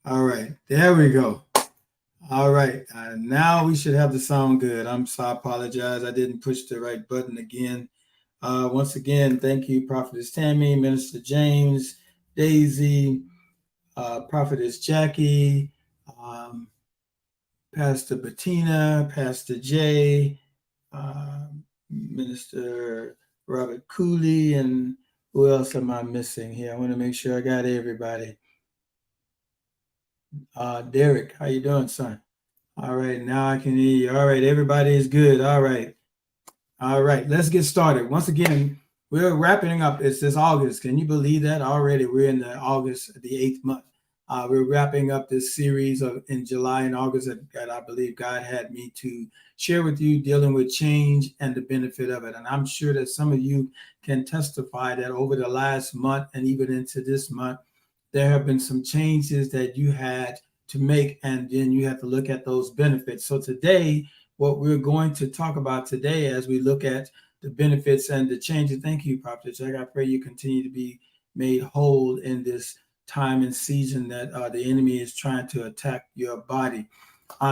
All right, there we go. All right, now we should have the sound good. I apologize. I didn't push the right button again. Once again, thank you, Prophetess Tammy, Minister James, Daisy, Prophetess Jackie, um, Pastor Bettina, Pastor Jay, uh, Minister Robert Cooley, and who else am I missing here? I want to make sure I got everybody. Derek, how you doing, son? All right, now I can hear you. All right, everybody is good. All right. All right, let's get started. Once again, we're wrapping up. It's this August. Can you believe that already? We're in the August, the 8th month. We're wrapping up this series of in July and August that I believe God had me to share with you, dealing with change and the benefit of it. And I'm sure that some of you can testify that over the last month and even into this month, there have been some changes that you had to make, and then you have to look at those benefits. So today, what we're going to talk about today as we look at the benefits and the changes. Thank you, Prophet Jack. I pray you continue to be made whole in this time and season that the enemy is trying to attack your body.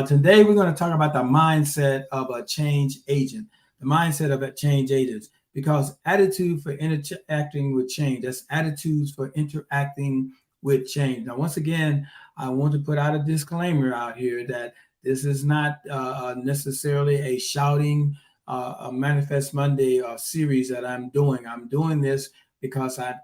Today, we're going to talk about the mindset of a change agent, the mindset of a change agent, because attitude for interacting with change, that's attitudes for interacting with change. Now, once again, I want to put out a disclaimer out here that this is not necessarily a shouting a Manifest Monday series that I'm doing. I'm doing this because I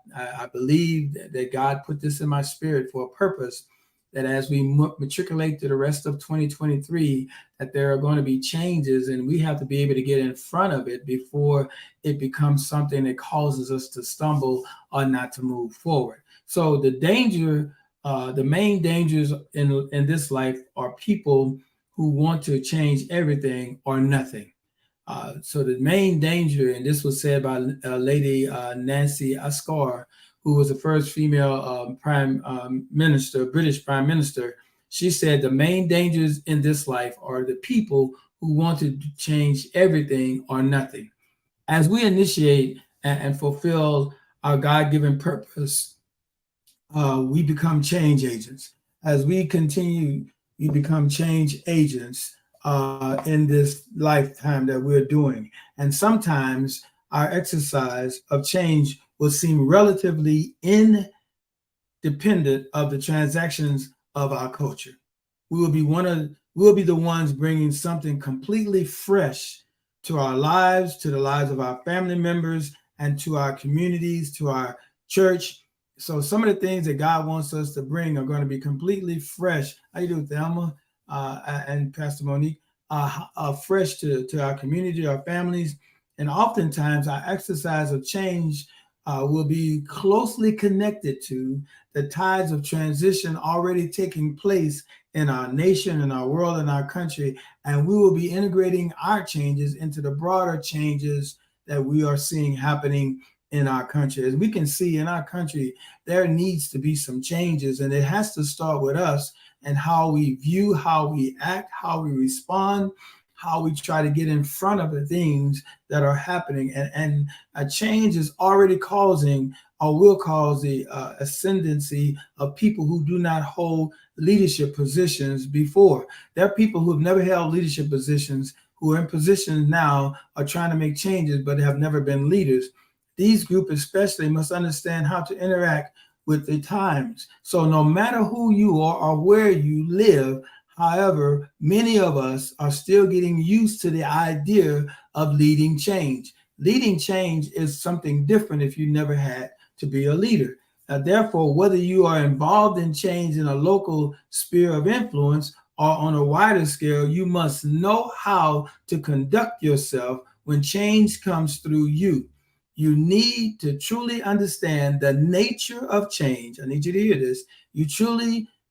believe that God put this in my spirit for a purpose, that as we matriculate to the rest of 2023, that there are going to be changes, and we have to be able to get in front of it before it becomes something that causes us to stumble or not to move forward. So the main dangers in this life are people who want to change everything or nothing. So the main danger, and this was said by Lady Nancy Ascar, who was the first female British prime minister. She said the main dangers in this life are the people who want to change everything or nothing. As we initiate and fulfill our God-given purpose, we become change agents. As we continue, we become change agents in this lifetime that we're doing. And sometimes our exercise of change will seem relatively independent of the transactions of our culture. We'll be the ones bringing something completely fresh to our lives, to the lives of our family members, and to our communities, to our church. So some of the things that God wants us to bring are going to be completely fresh. How you doing, Thelma and Pastor Monique? Fresh to our community, our families. And oftentimes our exercise of change will be closely connected to the tides of transition already taking place in our nation, in our world, in our country. And we will be integrating our changes into the broader changes that we are seeing happening in our country. As we can see in our country, there needs to be some changes, and it has to start with us and how we view, how we act, how we respond, how we try to get in front of the things that are happening. And a change is already causing or will cause the ascendancy of people who do not hold leadership positions before. There are people who have never held leadership positions who are in positions now, are trying to make changes, but have never been leaders. These groups especially must understand how to interact with the times. So no matter who you are or where you live, however, many of us are still getting used to the idea of leading change. Leading change is something different if you never had to be a leader. Therefore, whether you are involved in change in a local sphere of influence or on a wider scale, you must know how to conduct yourself when change comes through you. You need to truly understand the nature of change. I need you to hear this. You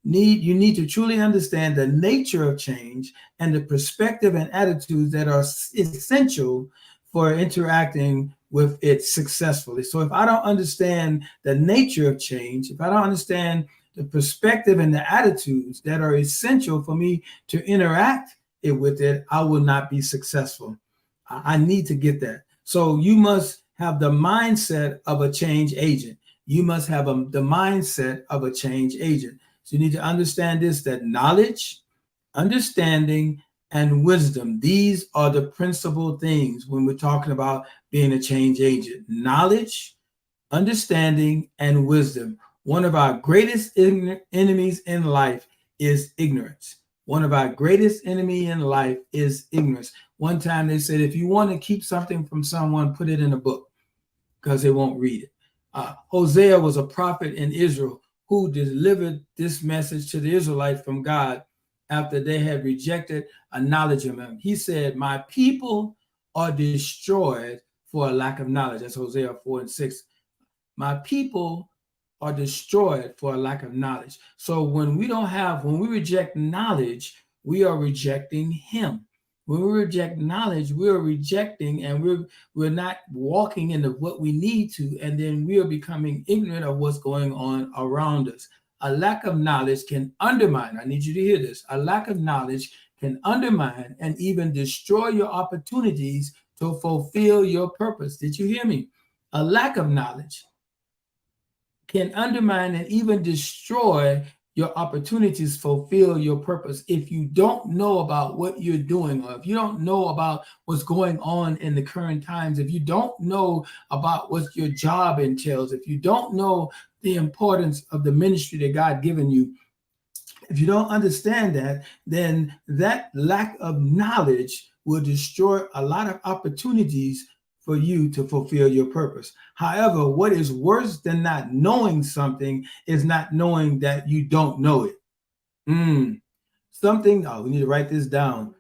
need to truly understand the nature of change and the perspective and attitudes that are essential for interacting with it successfully. So if I don't understand the nature of change, if I don't understand the perspective and the attitudes that are essential for me to interact with it, I will not be successful. I need to get that. So you must have the mindset of a change agent. You must have the mindset of a change agent. So you need to understand this, that knowledge, understanding, and wisdom, these are the principal things when we're talking about being a change agent. Knowledge, understanding, and wisdom. One of our greatest enemies in life is ignorance. One of our greatest enemy in life is ignorance. One time they said, if you want to keep something from someone, put it in a book because they won't read it. Hosea was a prophet in Israel who delivered this message to the Israelites from God after they had rejected a knowledge of him. He said, my people are destroyed for a lack of knowledge. That's Hosea 4:6. My people are destroyed for a lack of knowledge. So when we reject knowledge, we are rejecting him. When we reject knowledge, we are rejecting, and we're not walking into what we need to, and then we are becoming ignorant of what's going on around us. A lack of knowledge can undermine, I need you to hear this, a lack of knowledge can undermine and even destroy your opportunities to fulfill your purpose. Did you hear me? A lack of knowledge can undermine and even destroy your opportunities to fulfill your purpose. If you don't know about what you're doing, or if you don't know about what's going on in the current times, if you don't know about what your job entails, if you don't know the importance of the ministry that God given you, if you don't understand that, then that lack of knowledge will destroy a lot of opportunities for you to fulfill your purpose. However, what is worse than not knowing something is not knowing that you don't know it. We need to write this down.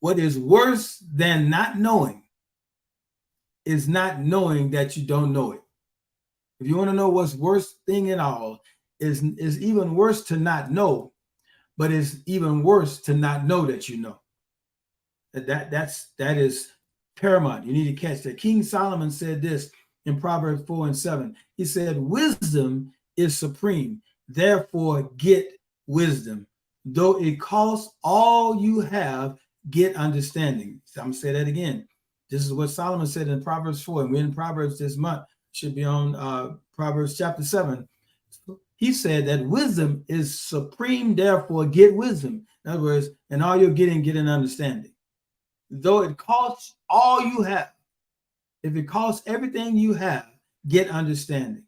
What is worse than not knowing is not knowing that you don't know it. If you want to know what's worst thing in all, is even worse to not know, but it's even worse to not know that you know. That is paramount. You need to catch that. King Solomon said this in Proverbs 4:7. He said, wisdom is supreme. Therefore, get wisdom. Though it costs all you have, get understanding. So I'm going to say that again. This is what Solomon said in Proverbs 4. And we're in Proverbs this month. Should be on Proverbs chapter 7. He said that wisdom is supreme. Therefore, get wisdom. In other words, in all you're getting, get an understanding. Though it costs all you have, if it costs everything you have, get understanding.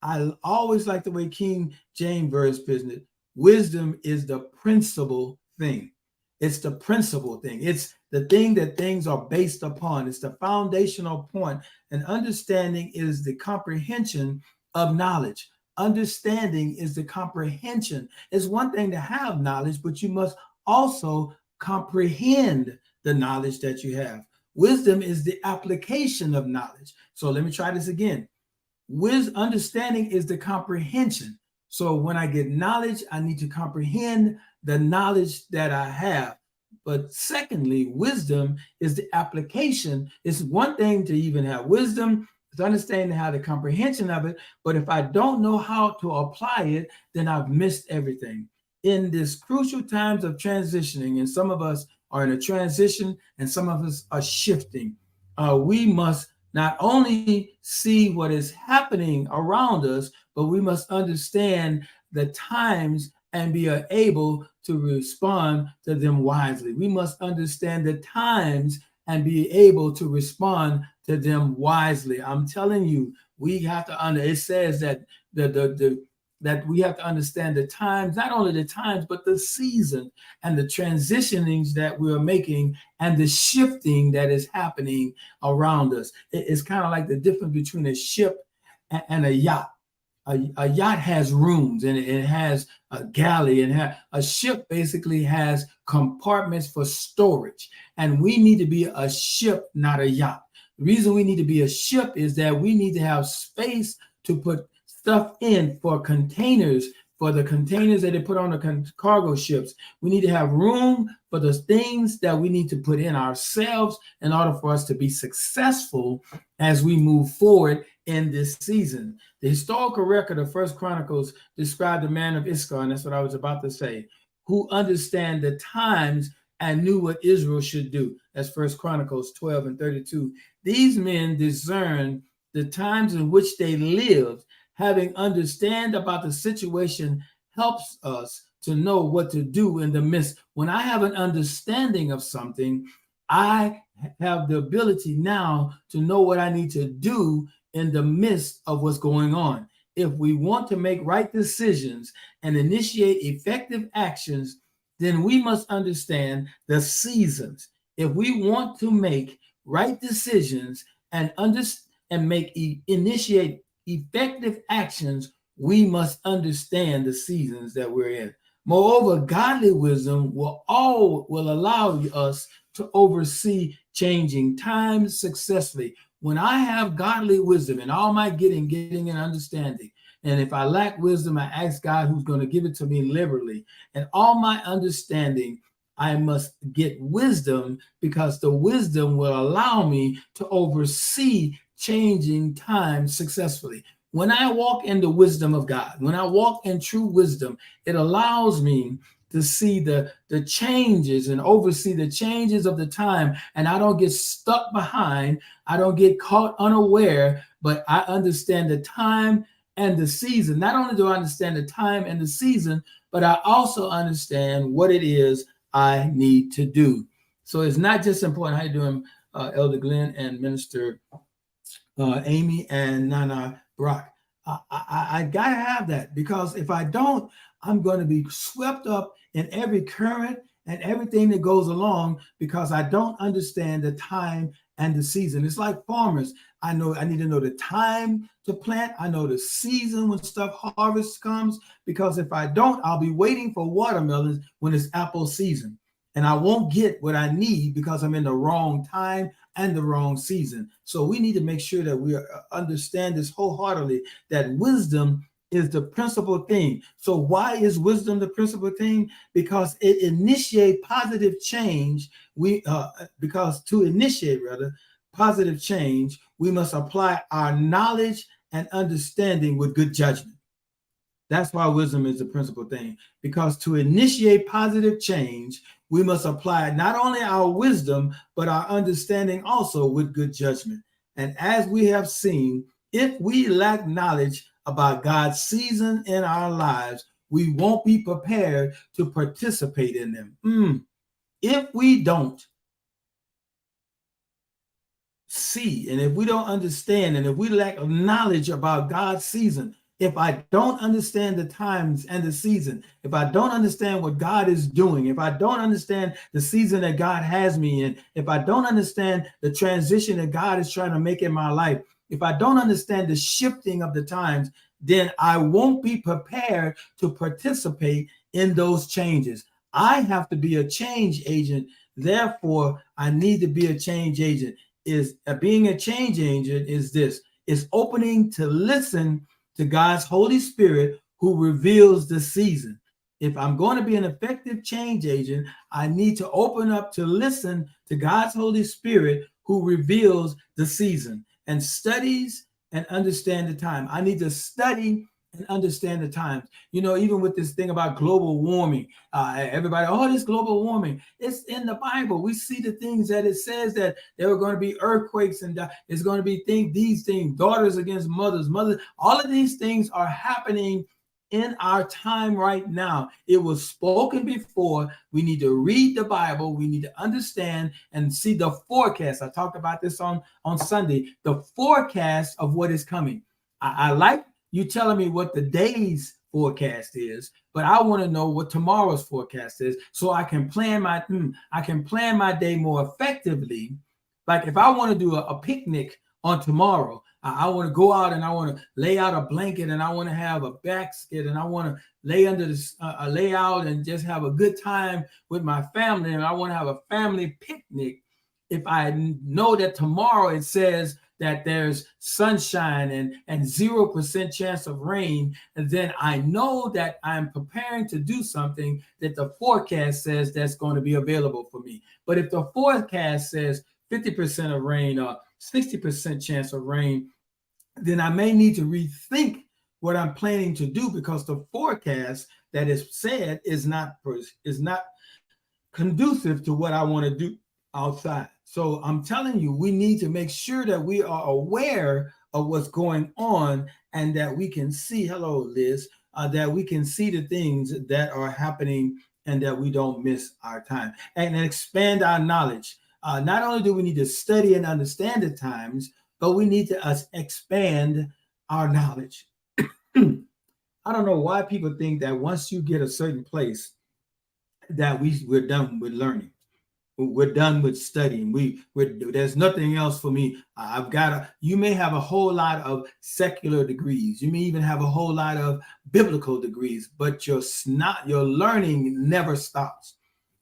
I always like the way King James Version puts it. Wisdom is the principal thing. It's the principal thing. It's the thing that things are based upon. It's the foundational point. And understanding is the comprehension of knowledge. Understanding is the comprehension. It's one thing to have knowledge, but you must also comprehend the knowledge that you have. Wisdom is the application of knowledge. So let me try this again. Understanding is the comprehension. So when I get knowledge, I need to comprehend the knowledge that I have. But secondly, wisdom is the application. It's one thing to even have wisdom, it's understanding how the comprehension of it. But if I don't know how to apply it, then I've missed everything. In this crucial times of transitioning, and some of us are in a transition and some of us are shifting, we must not only see what is happening around us, but we must understand the times and be able to respond to them wisely. We must understand the times and be able to respond to them wisely. I'm telling you, we have to it says that that we have to understand the times, not only the times, but the season and the transitionings that we're making and the shifting that is happening around us. It's kind of like the difference between a ship and a yacht. A yacht has rooms and it has a galley, and a ship basically has compartments for storage. And we need to be a ship, not a yacht. The reason we need to be a ship is that we need to have space to put stuff in for containers, for the containers that they put on the cargo ships. We need to have room for the things that we need to put in ourselves in order for us to be successful as we move forward in this season. The historical record of First Chronicles described the man of Issachar, and that's what I was about to say, who understand the times and knew what Israel should do. That's First Chronicles 12:32. These men discerned the times in which they lived, having understand about the situation helps us to know what to do in the midst. When I have an understanding of something, I have the ability now to know what I need to do in the midst of what's going on. If we want to make right decisions and initiate effective actions, then we must understand the seasons. If we want to make right decisions and initiate effective actions, we must understand the seasons that we're in. Moreover, godly wisdom will allow us to oversee changing times successfully. When I have godly wisdom and all my getting and understanding, and if I lack wisdom, I ask God who's going to give it to me liberally. And all my understanding, I must get wisdom, because the wisdom will allow me to oversee changing times successfully. When I walk in the wisdom of God, when I walk in true wisdom, it allows me to see the changes and oversee the changes of the time. And I don't get stuck behind. I don't get caught unaware, but I understand the time and the season. Not only do I understand the time and the season, but I also understand what it is I need to do. So it's not just important. How you doing, Elder Glenn and Minister Amy and Nana Brock? I gotta have that, because if I don't, I'm going to be swept up in every current and everything that goes along, because I don't understand the time and the season. It's like farmers. I need to know the time to plant. I know the season when stuff harvest comes, because if I don't, I'll be waiting for watermelons when it's apple season. And I won't get what I need because I'm in the wrong time and the wrong season. So we need to make sure that we understand this wholeheartedly, that wisdom is the principal thing. So why is wisdom the principal thing? Because it initiates positive change. Because to initiate positive change, we must apply our knowledge and understanding with good judgment. That's why wisdom is the principal thing, because to initiate positive change, we must apply not only our wisdom, but our understanding also with good judgment. And as we have seen, if we lack knowledge about God's season in our lives, we won't be prepared to participate in them. If we don't see, and if we don't understand, and if we lack knowledge about God's season, if I don't understand the times and the season, if I don't understand what God is doing, if I don't understand the season that God has me in, if I don't understand the transition that God is trying to make in my life, if I don't understand the shifting of the times, then I won't be prepared to participate in those changes. I have to be a change agent. Therefore, I need to be a change agent. Being a change agent is opening to listen to God's Holy Spirit, who reveals the season. If I'm going to be an effective change agent, I need to open up to listen to God's Holy Spirit, who reveals the season and studies and understand the time. I need to study and understand the times. Even with this thing about global warming, everybody, this global warming, it's in the Bible. We see the things that it says, that there are going to be earthquakes, and it's going to be these things, daughters against mothers, all of these things are happening in our time right now. It was spoken before. We need to read the Bible. We need to understand and see the forecast. I talked about this on Sunday, the forecast of what is coming. I like you telling me what the day's forecast is, but I want to know what tomorrow's forecast is, so I can plan my day more effectively. Like if I want to do a picnic on tomorrow, I want to go out and I want to lay out a blanket, and I want to have a basket, and I want to lay under this lay out and just have a good time with my family, and I want to have a family picnic. If I know that tomorrow it says that there's sunshine and 0% chance of rain, and then I know that I'm preparing to do something that the forecast says that's going to be available for me. But if the forecast says 50% of rain or 60% chance of rain, then I may need to rethink what I'm planning to do, because the forecast that is said is not conducive to what I want to do outside. So I'm telling you, we need to make sure that we are aware of what's going on, and that we can see. Hello, Liz. that we can see the things that are happening and that we don't miss our time and expand our knowledge. Not only do we need to study and understand the times, but we need to expand our knowledge. I don't know why people think that once you get a certain place that we're done with learning. We're done with studying. There's nothing else for me. I've got a. You may have a whole lot of secular degrees. You may even have a whole lot of biblical degrees, but your learning never stops.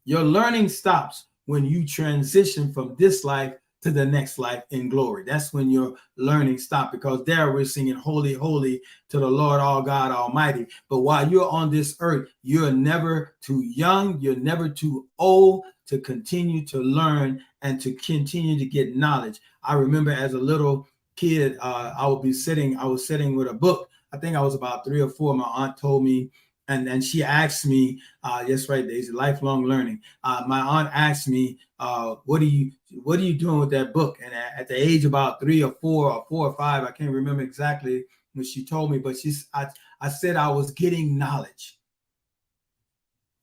Your learning stops when you transition from this life to the next life in glory. That's when your learning stops, because there we're singing holy, holy to the Lord, all God Almighty. But while you're on this earth, you're never too young. You're never too old to continue to learn and to continue to get knowledge. I remember as a little kid, I was sitting with a book. I think I was about 3 or 4. My aunt told me, and she asked me, yes, right, there's lifelong learning. My aunt asked me, what are you doing with that book? And at the age of about 3 or 4 or 4 or 5, I can't remember exactly when she told me, but I said I was getting knowledge.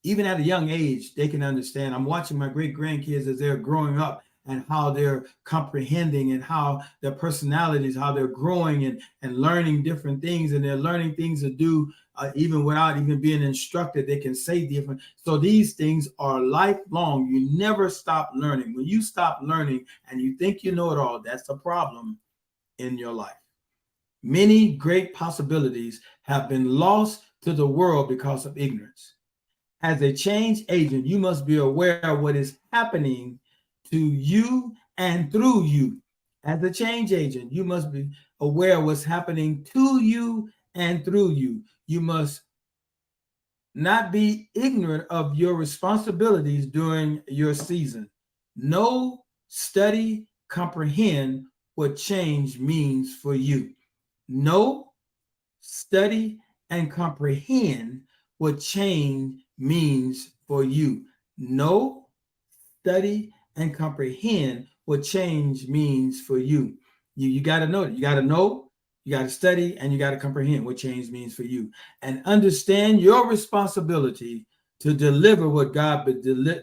Even at a young age, they can understand. I'm watching my great grandkids as they're growing up and how they're comprehending and how their personalities, how they're growing and learning different things, and they're learning things to do even without even being instructed. They can say different. So these things are lifelong. You never stop learning. When you stop learning and you think you know it all, that's a problem in your life. Many great possibilities have been lost to the world because of ignorance. As a change agent, you must be aware of what is happening to you and through you. As a change agent, you must be aware of what's happening to you and through you. You must not be ignorant of your responsibilities during your season. Know, study, comprehend what change means for you. Know, study, and comprehend what change means for you. Know, study, and comprehend what change means for you. You got to know it. You got to know, you got to study, and you got to comprehend what change means for you. And understand your responsibility to deliver what God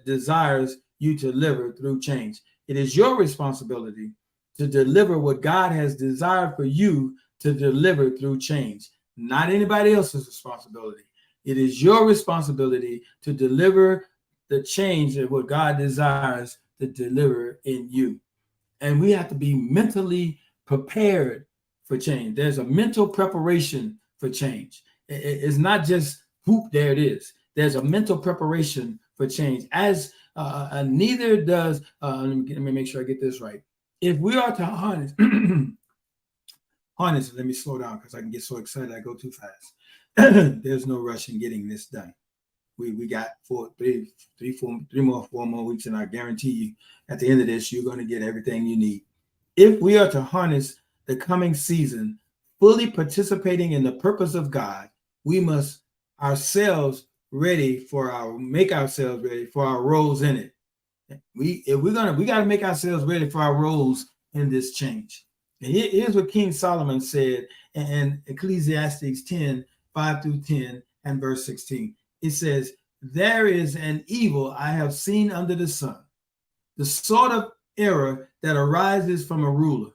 desires you to deliver through change. It is your responsibility to deliver what God has desired for you to deliver through change, not anybody else's responsibility. It is your responsibility to deliver the change of what God desires to deliver in you. And we have to be mentally prepared for change. There's a mental preparation for change. It's not just whoop, there it is. There's a mental preparation for change. As neither does, let me make sure I get this right. If we are to harness, let me slow down because I can get so excited I go too fast. There's no rush in getting this done. We got 4 more weeks, and I guarantee you at the end of this, you're going to get everything you need. If we are to harness the coming season, fully participating in the purpose of God, we must make ourselves ready for our roles in it. We got to make ourselves ready for our roles in this change. And here's what King Solomon said in Ecclesiastes 10:5-10 and verse 16. It says, "There is an evil I have seen under the sun, the sort of error that arises from a ruler.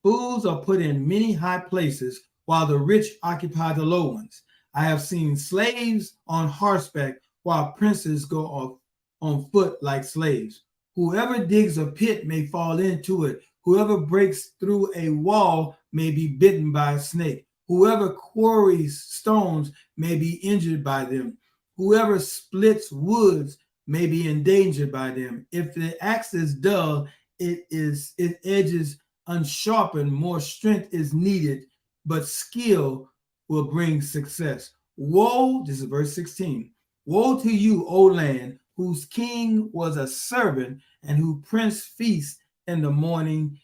Fools are put in many high places, while the rich occupy the low ones. I have seen slaves on horseback, while princes go off on foot like slaves. Whoever digs a pit may fall into it. Whoever breaks through a wall may be bitten by a snake. Whoever quarries stones may be injured by them. Whoever splits woods may be endangered by them. If the axe is dull, its edges unsharpened, more strength is needed, but skill will bring success. Woe," this is verse 16, "woe to you, O land, whose king was a servant and who prince feasts in the morning.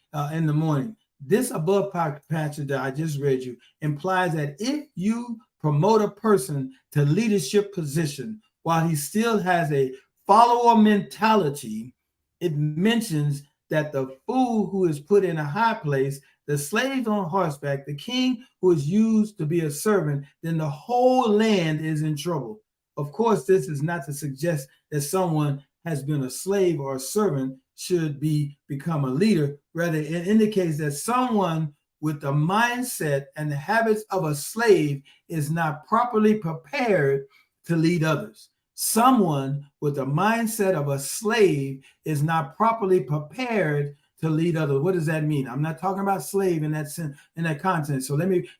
This above passage that I just read you implies that if you promote a person to leadership position while he still has a follower mentality, it mentions that the fool who is put in a high place, the slaves on horseback, the king who is used to be a servant, then the whole land is in trouble. Of course, this is not to suggest that someone has been a slave or a servant should become a leader. Rather, it indicates that someone with the mindset and the habits of a slave is not properly prepared to lead others. Someone with the mindset of a slave is not properly prepared to lead others. What does that mean? I'm not talking about slave in that sense, in that context. So let me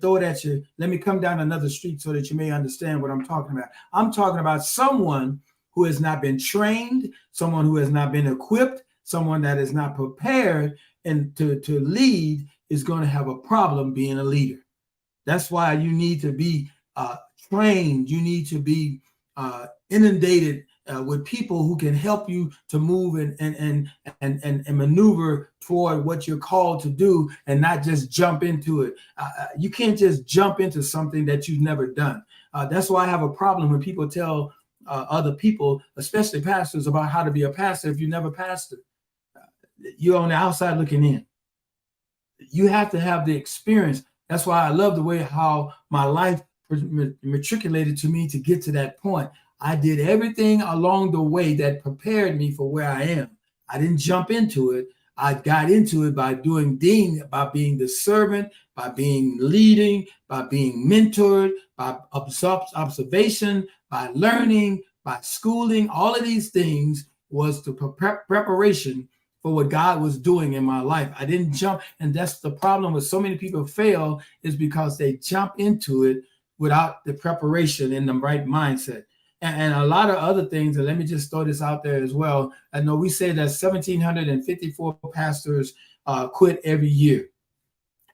throw it at you. Let me come down another street so that you may understand what I'm talking about. I'm talking about someone who has not been trained, someone who has not been equipped, someone that is not prepared and to lead is going to have a problem being a leader. That's why you need to be trained. You need to be inundated with people who can help you to move and maneuver toward what you're called to do, and not just jump into it. You can't just jump into something that you've never done. That's why I have a problem when people tell other people, especially pastors, about how to be a pastor if you never pastored. You're on the outside looking in. You have to have the experience. That's why I love the way how my life matriculated to me to get to that point. I did everything along the way that prepared me for where I am. I didn't jump into it. I got into it by being the servant, by being leading, by being mentored, by observation, by learning, by schooling. All of these things was the preparation for what God was doing in my life. I didn't jump, and that's the problem with so many people fail, is because they jump into it without the preparation and the right mindset. And a lot of other things, and let me just throw this out there as well. I know we say that 1,754 pastors quit every year.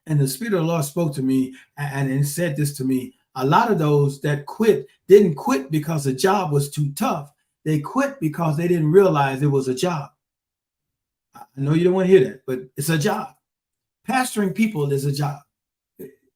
And the Spirit of the Lord spoke to me and said this to me. A lot of those that quit didn't quit because the job was too tough. They quit because they didn't realize it was a job. I know you don't want to hear that, but it's a job. Pastoring people is a job.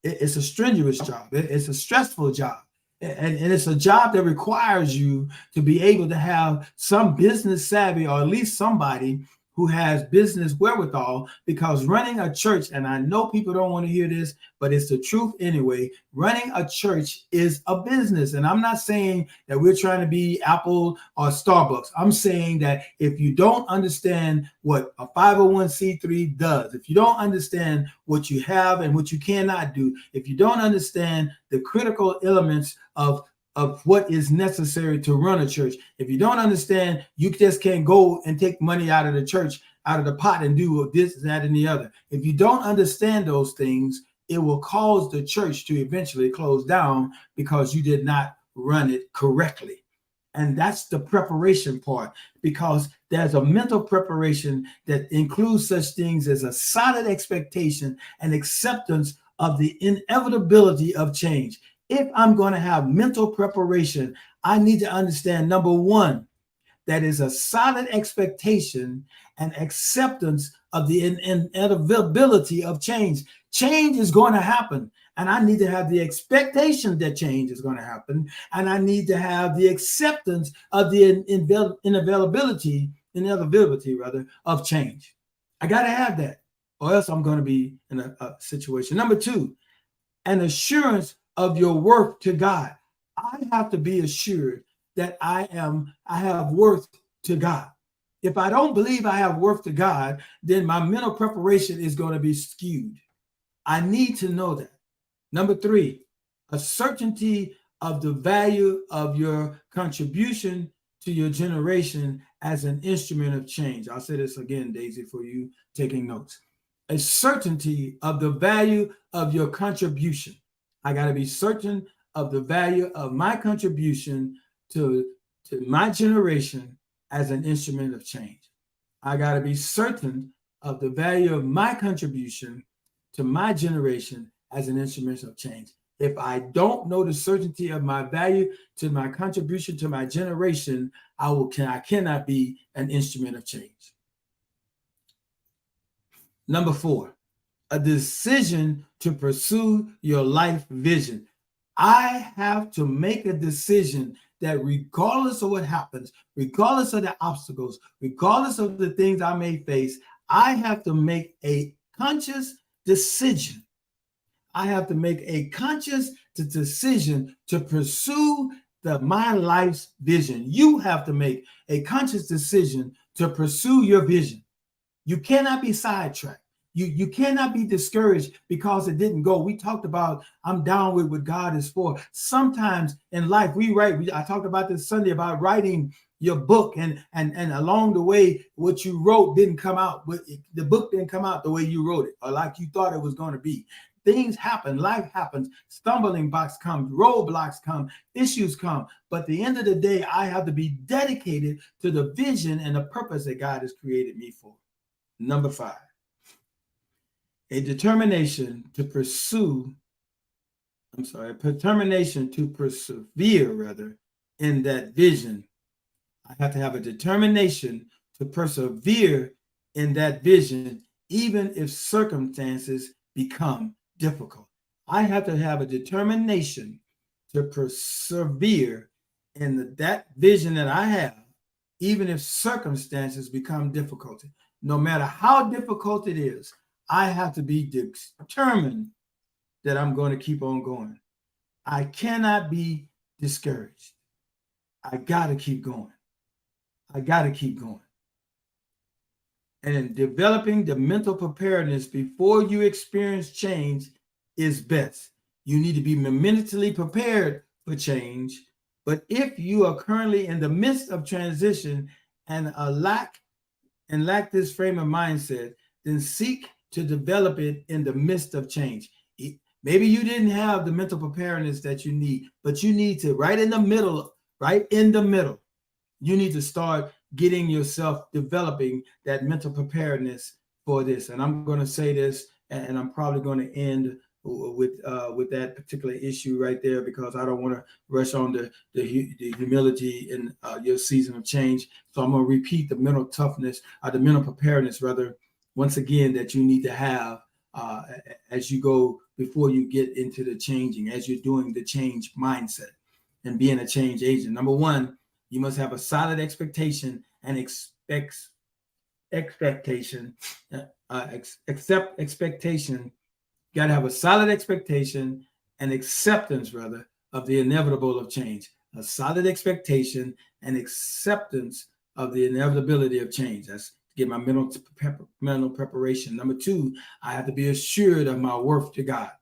It's a strenuous job. It's a stressful job. And it's a job that requires you to be able to have some business savvy, or at least somebody who has business wherewithal, because running a church, and I know people don't want to hear this, but it's the truth anyway, running a church is a business. And I'm not saying that we're trying to be Apple or Starbucks. I'm saying that if you don't understand what a 501c3 does, if you don't understand what you have and what you cannot do, if you don't understand the critical elements of what is necessary to run a church. If you don't understand, you just can't go and take money out of the church, out of the pot, and do this, that, and the other. If you don't understand those things, it will cause the church to eventually close down because you did not run it correctly. And that's the preparation part, because there's a mental preparation that includes such things as a solid expectation and acceptance of the inevitability of change. If I'm going to have mental preparation, I need to understand, number one, that is a solid expectation and acceptance of the inevitability of change. Change is going to happen, and I need to have the expectation that change is going to happen, and I need to have the acceptance of the inevitability of change. I got to have that, or else I'm going to be in a situation. Number two, an assurance of your worth to God. I have to be assured that I have worth to God. If I don't believe I have worth to God, then my mental preparation is going to be skewed. I need to know that. Number three, a certainty of the value of your contribution to your generation as an instrument of change. I'll say this again, Daisy, for you taking notes. A certainty of the value of your contribution. I got to be certain of the value of my contribution to my generation as an instrument of change. I got to be certain of the value of my contribution to my generation as an instrument of change. If I don't know the certainty of my value to my contribution to my generation, I cannot be an instrument of change. Number four, a decision to pursue your life vision. I have to make a decision that regardless of what happens, regardless of the obstacles, regardless of the things I may face, I have to make a conscious decision. I have to make a conscious decision to pursue my life's vision. You have to make a conscious decision to pursue your vision. You cannot be sidetracked. You cannot be discouraged because it didn't go. We talked about I'm down with what God is for. Sometimes in life we write. I talked about this Sunday about writing your book, and along the way what you wrote didn't come out. But the book didn't come out the way you wrote it or like you thought it was going to be. Things happen, life happens, stumbling blocks come, roadblocks come, issues come. But at the end of the day, I have to be dedicated to the vision and the purpose that God has created me for. Number 5, a determination to persevere rather in that vision. I have to have a determination to persevere in that vision, even if circumstances become difficult. I have to have a determination to persevere in that vision that I have, even if circumstances become difficult. No matter how difficult it is, I have to be determined that I'm going to keep on going. I cannot be discouraged. I got to keep going. I got to keep going. And in developing the mental preparedness before you experience change is best. You need to be mentally prepared for change. But if you are currently in the midst of transition and lack this frame of mindset, then seek to develop it in the midst of change. Maybe you didn't have the mental preparedness that you need, but you need to right in the middle, you need to start getting yourself developing that mental preparedness for this. And I'm going to say this, and I'm probably going to end with that particular issue right there, because I don't want to rush on the humility in your season of change. So I'm going to repeat the mental toughness, the mental preparedness rather, once again, that you need to have as you go before you get into the changing, as you're doing the change mindset and being a change agent. Number 1, you must have a solid expectation and accept expectation. You got to have a solid expectation and acceptance, rather, of the inevitable of change. A solid expectation and acceptance of the inevitability of change. That's to get my mental preparation. Number 2, I have to be assured of my worth to God.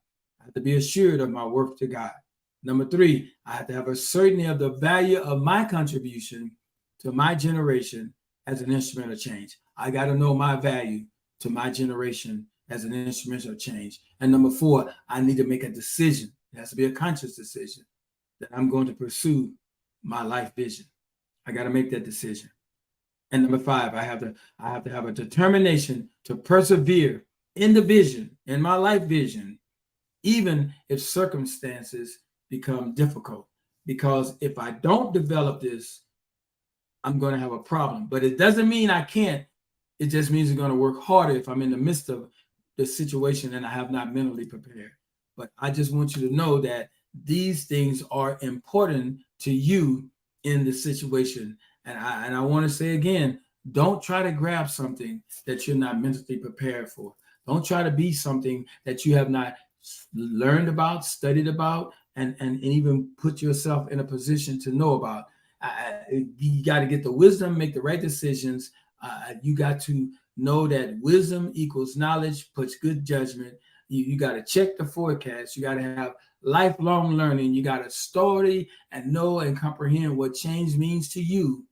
I have to be assured of my worth to God. Number 3, I have to have a certainty of the value of my contribution to my generation as an instrument of change. I got to know my value to my generation as an instrument of change. And number 4, I need to make a decision. It has to be a conscious decision that I'm going to pursue my life vision. I got to make that decision. And number 5, I have to have a determination to persevere in the vision, in my life vision, even if circumstances become difficult. Because if I don't develop this, I'm going to have a problem. But it doesn't mean I can't. It just means I'm going to work harder if I'm in the midst of the situation and I have not mentally prepared. But I just want you to know that these things are important to you in the situation. And I want to say again, don't try to grab something that you're not mentally prepared for. Don't try to be something that you have not learned about, studied about, and even put yourself in a position to know about. You got to get the wisdom, make the right decisions. You got to know that wisdom equals knowledge, puts good judgment. You got to check the forecast. You got to have lifelong learning. You got to study and know and comprehend what change means to you.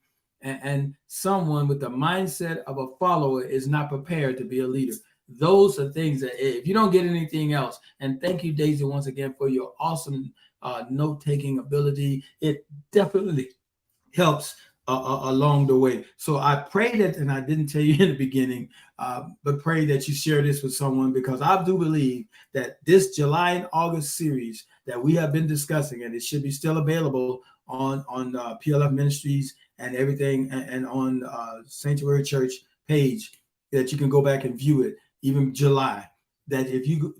And someone with the mindset of a follower is not prepared to be a leader. Those are things that if you don't get anything else, and thank you, Daisy, once again for your awesome note-taking ability. It definitely helps along the way. So I pray that, and I didn't tell you in the beginning, but pray that you share this with someone, because I do believe that this July and August series that we have been discussing, and it should be still available on PLF Ministries and everything, and on Sanctuary Church page, that you can go back and view it, even July. That if you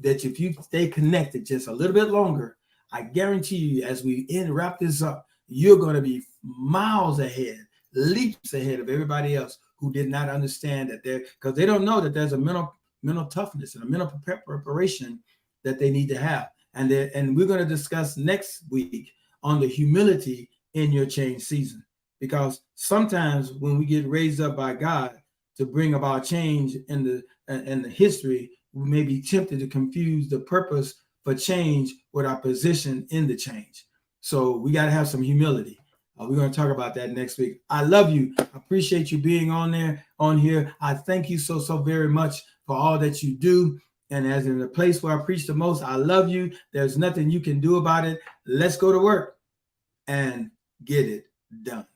stay connected just a little bit longer, I guarantee you, as we wrap this up, you're going to be miles ahead, leaps ahead of everybody else who did not understand that because they don't know that there's a mental mental toughness and a mental preparation that they need to have. And we're going to discuss next week on the humility in your change season, because sometimes when we get raised up by God to bring about change in the history, we may be tempted to confuse the purpose for change with our position in the change. So we got to have some humility. We're going to talk about that next week. I love you. I appreciate you being on here. I thank you so very much for all that you do. And as in the place where I preach the most, I love you. There's nothing you can do about it. Let's go to work and get it done.